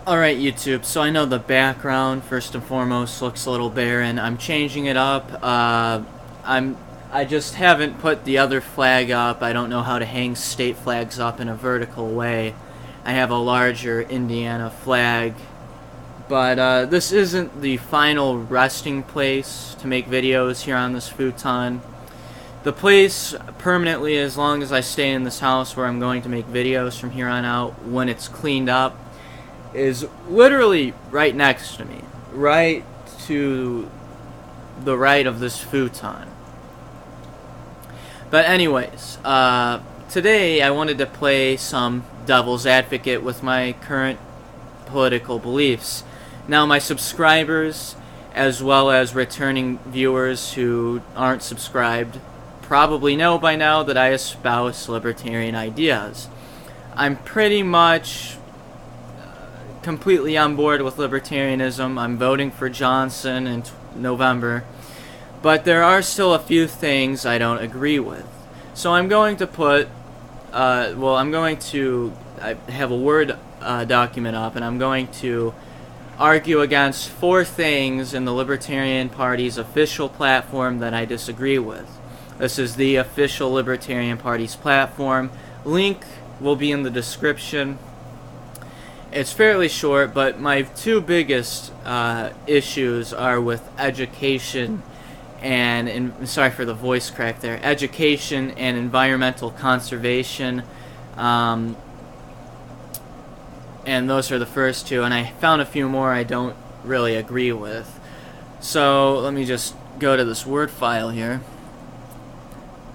Alright YouTube, so I know the background first and foremost looks a little barren. I'm changing it up. I just haven't put the other flag up. I don't know how to hang state flags up in a vertical way. I have a larger Indiana flag. But this isn't the final resting place to make videos here on this futon. The place permanently, as long as I stay in this house where I'm going to make videos from here on out when it's cleaned up, is literally right next to me, right to the right of this futon. But anyways, today I wanted to play some devil's advocate with my current political beliefs. Now my subscribers, as well as returning viewers who aren't subscribed, probably know by now that I espouse libertarian ideas. I'm pretty much completely on board with libertarianism. I'm voting for Johnson in November, but there are still a few things I don't agree with. So I'm going to put, I have a Word document up, and I'm going to argue against 4 things in the Libertarian Party's official platform that I disagree with. This is the official Libertarian Party's platform. Link will be in the description. It's fairly short, but my 2 biggest issues are with education and sorry for the voice crack there, education and environmental conservation, and those are the first 2, and I found a few more I don't really agree with. So let me just go to this Word file here.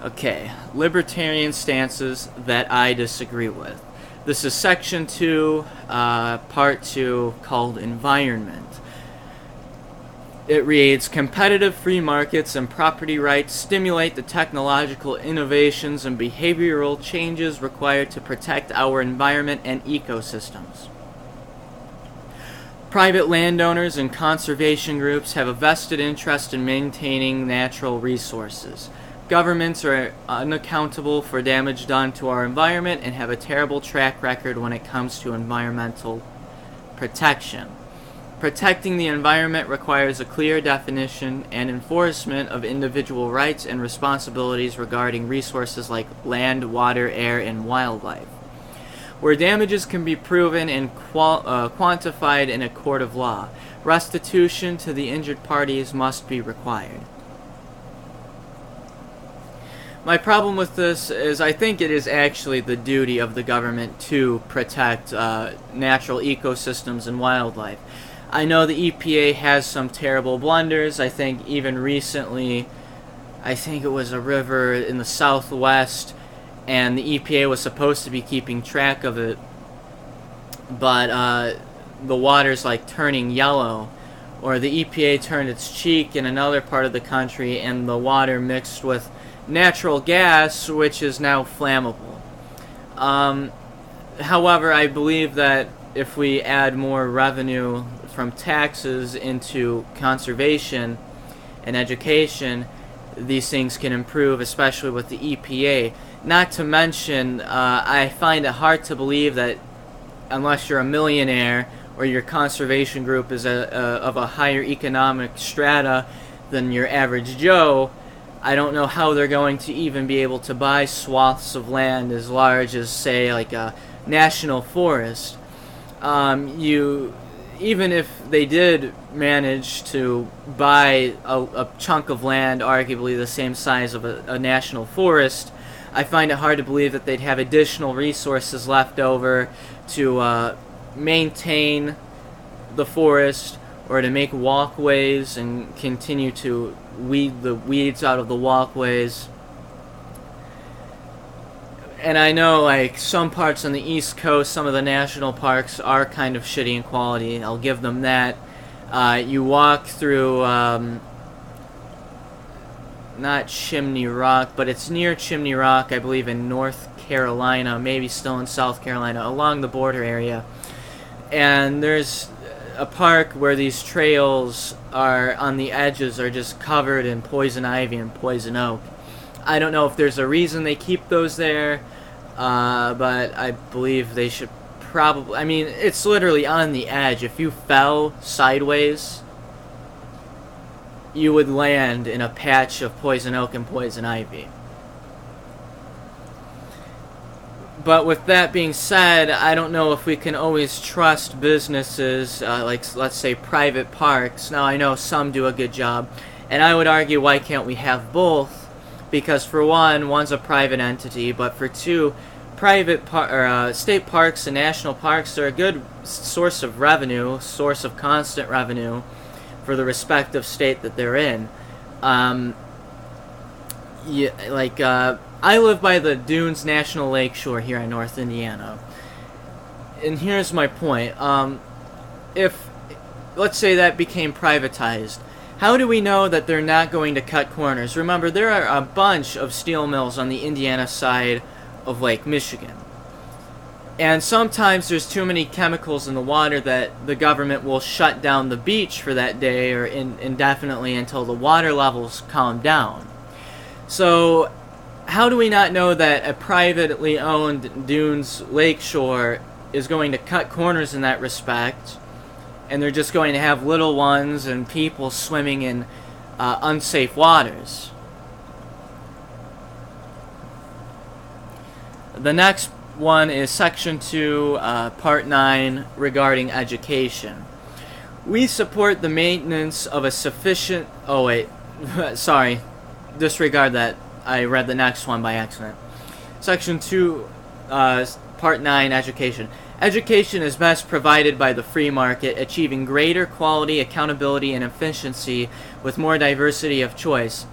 Okay, libertarian stances that I disagree with. This is section 2, part 2, called Environment. It reads, competitive free markets and property rights stimulate the technological innovations and behavioral changes required to protect our environment and ecosystems. Private landowners and conservation groups have a vested interest in maintaining natural resources. Governments are unaccountable for damage done to our environment and have a terrible track record when it comes to environmental protection. Protecting the environment requires a clear definition and enforcement of individual rights and responsibilities regarding resources like land, water, air, and wildlife. Where damages can be proven and quantified in a court of law, restitution to the injured parties must be required. My problem with this is I think it is actually the duty of the government to protect natural ecosystems and wildlife. I know the EPA has some terrible blunders. I think even recently, I think it was a river in the southwest, and the EPA was supposed to be keeping track of it, but the water's like turning yellow, or the EPA turned its cheek in another part of the country and the water mixed with natural gas, which is now flammable. However, I believe that if we add more revenue from taxes into conservation and education, these things can improve, especially with the EPA. Not to mention, I find it hard to believe that unless you're a millionaire or your conservation group is of a higher economic strata than your average Joe, I don't know how they're going to even be able to buy swaths of land as large as, say, like a national forest. Even if they did manage to buy a chunk of land arguably the same size of a national forest, I find it hard to believe that they'd have additional resources left over to maintain the forest or to make walkways and continue to weed the weeds out of the walkways. And I know, like, some parts on the East Coast, some of the national parks are kind of shitty in quality. I'll give them that. You walk through, not Chimney Rock, but it's near Chimney Rock, I believe, in North Carolina, maybe still in South Carolina, along the border area. And there's a park where these trails are on the edges are just covered in poison ivy and poison oak. I don't know if there's a reason they keep those there, but I believe they should probably, I mean, it's literally on the edge. If you fell sideways, you would land in a patch of poison oak and poison ivy. But with that being said, I don't know if we can always trust businesses, like let's say private parks. Now I know some do a good job, and I would argue, why can't we have both? Because for one, one's a private entity, but for two, state parks and national parks are a good source of revenue, source of constant revenue for the respective state that they're in. I live by the Dunes National Lakeshore here in North Indiana. And here's my point. If, let's say that became privatized, how do we know that they're not going to cut corners? Remember, there are a bunch of steel mills on the Indiana side of Lake Michigan. And sometimes there's too many chemicals in the water that the government will shut down the beach for that day or indefinitely until the water levels calm down. So how do we not know that a privately owned Dunes Lakeshore is going to cut corners in that respect, and they're just going to have little ones and people swimming in unsafe waters? The next one is Section 2, Part 9, regarding education. We support the maintenance of a sufficient... Oh, wait. Sorry. Disregard that. I read the next one by accident. Section 2, Part 9, Education. Education is best provided by the free market, achieving greater quality, accountability, and efficiency with more diversity of choice.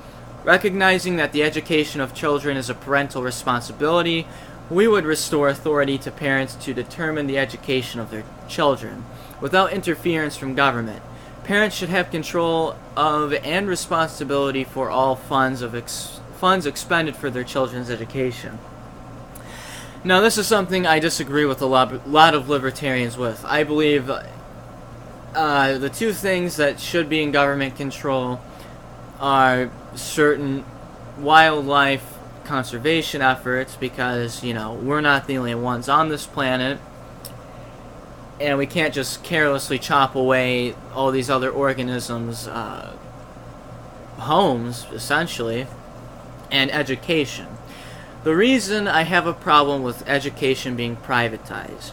Recognizing that the education of children is a parental responsibility, we would restore authority to parents to determine the education of their children, without interference from government. Parents should have control of and responsibility for all funds expended for their children's education. Now, this is something I disagree with a lot of libertarians with. I believe the two things that should be in government control are certain wildlife conservation efforts, because, you know, we're not the only ones on this planet, and we can't just carelessly chop away all these other organisms' homes, essentially. And education. The reason I have a problem with education being privatized,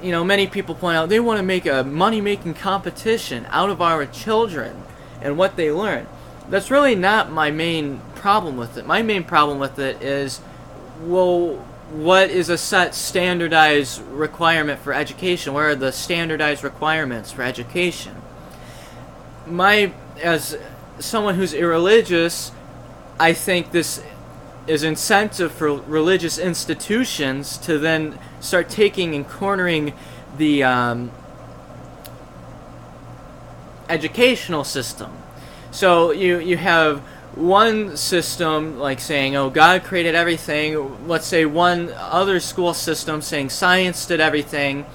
you know, many people point out they want to make a money-making competition out of our children and what they learn. That's really not my main problem with it. My main problem with it is, well, what is a set standardized requirement for education? What are the standardized requirements for education? As someone who's irreligious, I think this is incentive for religious institutions to then start taking and cornering the educational system. So you have one system like saying, oh, God created everything. Let's say one other school system saying science did everything.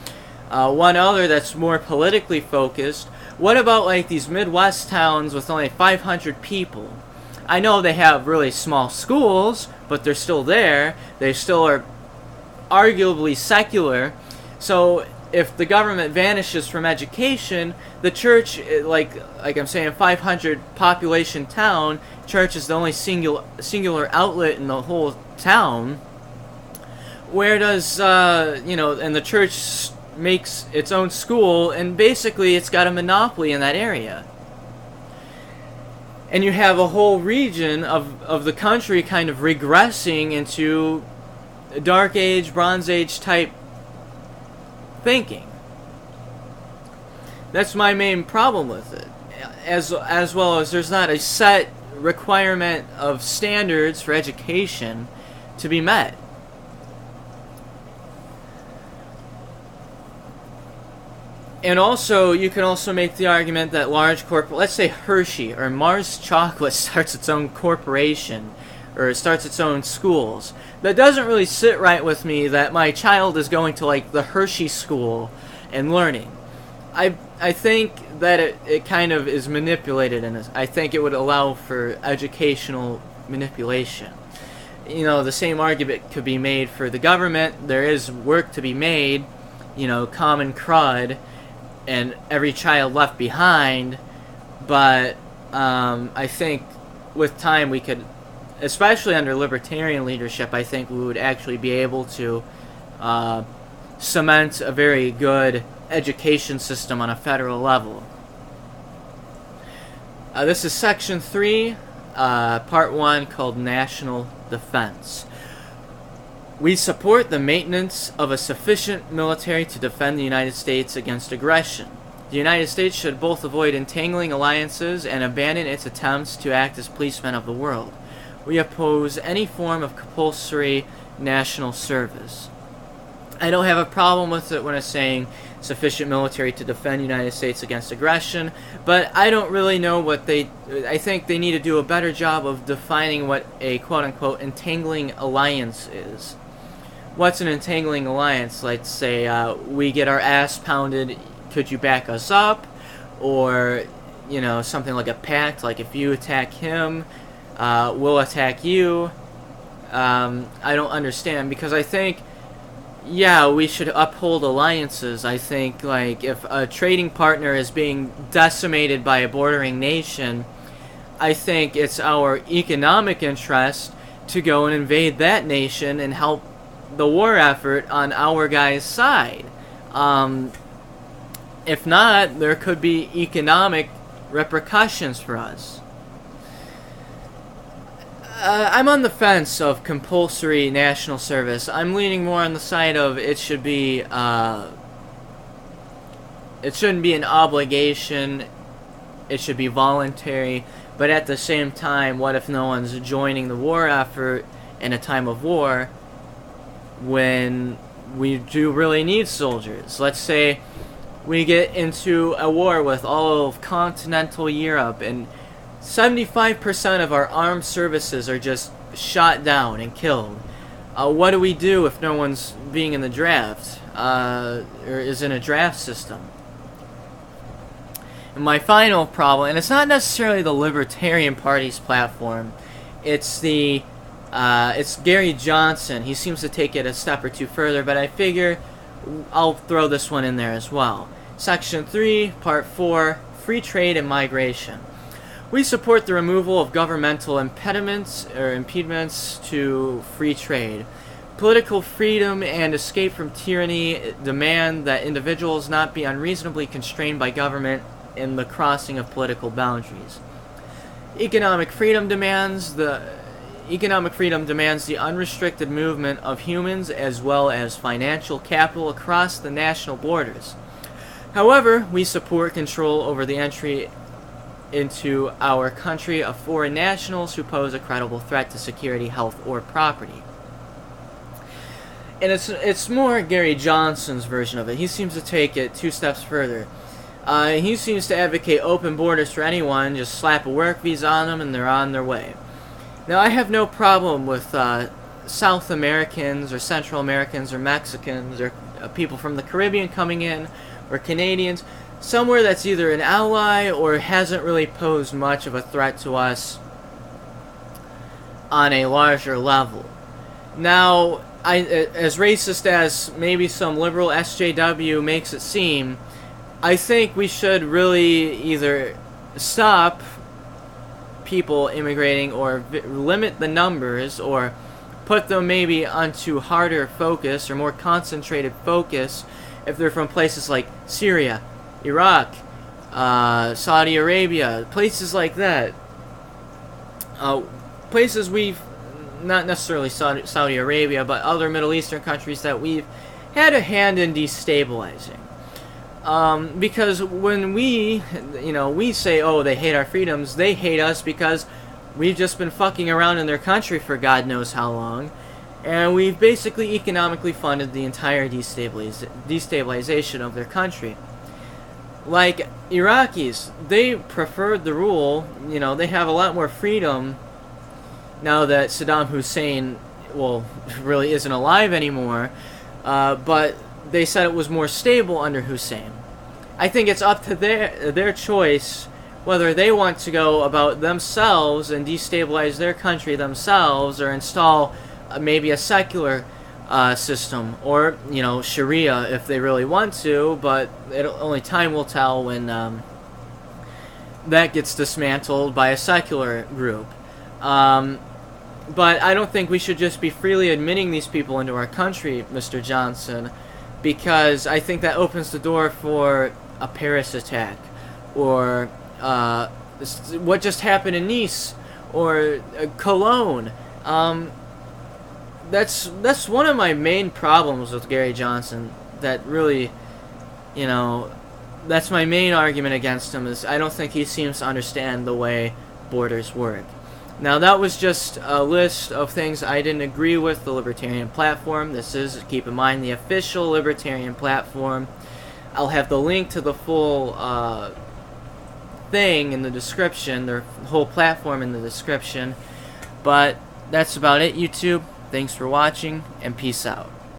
One other that's more politically focused. What about like these Midwest towns with only 500 people? I know they have really small schools, but they're still there. They still are arguably secular. So if the government vanishes from education, the church, like I'm saying, 500 population town, church is the only singular outlet in the whole town. Where does, and the church makes its own school, and basically it's got a monopoly in that area. And you have a whole region of the country kind of regressing into Dark Age, Bronze Age type thinking. That's my main problem with it. As well as there's not a set requirement of standards for education to be met. And also, you can also make the argument that large let's say Hershey or Mars Chocolate starts its own corporation, or starts its own schools. That doesn't really sit right with me that my child is going to like the Hershey school and learning. I think that it kind of is manipulated, and I think it would allow for educational manipulation. You know, the same argument could be made for the government. There is work to be made, you know, common crud, and every child left behind. But I think with time we could, especially under libertarian leadership, I think we would actually be able to cement a very good education system on a federal level. This is Section 3, Part 1, called National Defense. We support the maintenance of a sufficient military to defend the United States against aggression. The United States should both avoid entangling alliances and abandon its attempts to act as policemen of the world. We oppose any form of compulsory national service. I don't have a problem with it when it's saying sufficient military to defend the United States against aggression, but I don't really know what I think they need to do a better job of defining what a quote-unquote entangling alliance is. What's an entangling alliance? Let's say we get our ass pounded, could you back us up? Or, you know, something like a pact, like if you attack him, we'll attack you. I don't understand, because I think, yeah, we should uphold alliances. I think, like, if a trading partner is being decimated by a bordering nation, I think it's our economic interest to go and invade that nation and help the war effort on our guy's side. If not, there could be economic repercussions for us. I'm on the fence of compulsory national service. I'm leaning more on the side of it should be, it shouldn't be an obligation, it should be voluntary, but at the same time, what if no one's joining the war effort in a time of war when we do really need soldiers? Let's say we get into a war with all of continental Europe and 75% of our armed services are just shot down and killed. What do we do if no one's being in the draft, or is in a draft system? And my final problem, and it's not necessarily the Libertarian Party's platform, it's Gary Johnson. He seems to take it a step or two further, but I figure I'll throw this one in there as well. Section 3, Part 4, Free Trade and Migration. We support the removal of governmental impediments to free trade. Political freedom and escape from tyranny demand that individuals not be unreasonably constrained by government in the crossing of political boundaries. Economic freedom demands the unrestricted movement of humans as well as financial capital across the national borders. However, we support control over the entry into our country of foreign nationals who pose a credible threat to security, health, or property. And it's more Gary Johnson's version of it. He seems to take it 2 steps further. He seems to advocate open borders for anyone, just slap a work visa on them and they're on their way. Now, I have no problem with South Americans or Central Americans or Mexicans or people from the Caribbean coming in, or Canadians, somewhere that's either an ally or hasn't really posed much of a threat to us on a larger level. Now, as racist as maybe some liberal SJW makes it seem, I think we should really either stop people immigrating or limit the numbers or put them maybe onto harder focus or more concentrated focus if they're from places like Syria, Iraq, Saudi Arabia, places like that. Places we've, not necessarily Saudi Arabia, but other Middle Eastern countries that we've had a hand in destabilizing. Because when we say, oh, they hate our freedoms, they hate us because we've just been fucking around in their country for God knows how long. And we've basically economically funded the entire destabilization of their country. Like Iraqis, they preferred the rule, they have a lot more freedom now that Saddam Hussein, really isn't alive anymore, but they said it was more stable under Hussein. I think it's up to their choice whether they want to go about themselves and destabilize their country themselves, or install maybe a secular system, or Sharia if they really want to. But only time will tell when that gets dismantled by a secular group. But I don't think we should just be freely admitting these people into our country, Mr. Johnson, because I think that opens the door for a Paris attack, or what just happened in Nice, or Cologne. That's one of my main problems with Gary Johnson. That really, that's my main argument against him, is I don't think he seems to understand the way borders work. Now, that was just a list of things I didn't agree with the Libertarian platform. This is, keep in mind, the official Libertarian platform. I'll have the link to the full thing in the description, the whole platform in the description. But that's about it, YouTube. Thanks for watching, and peace out.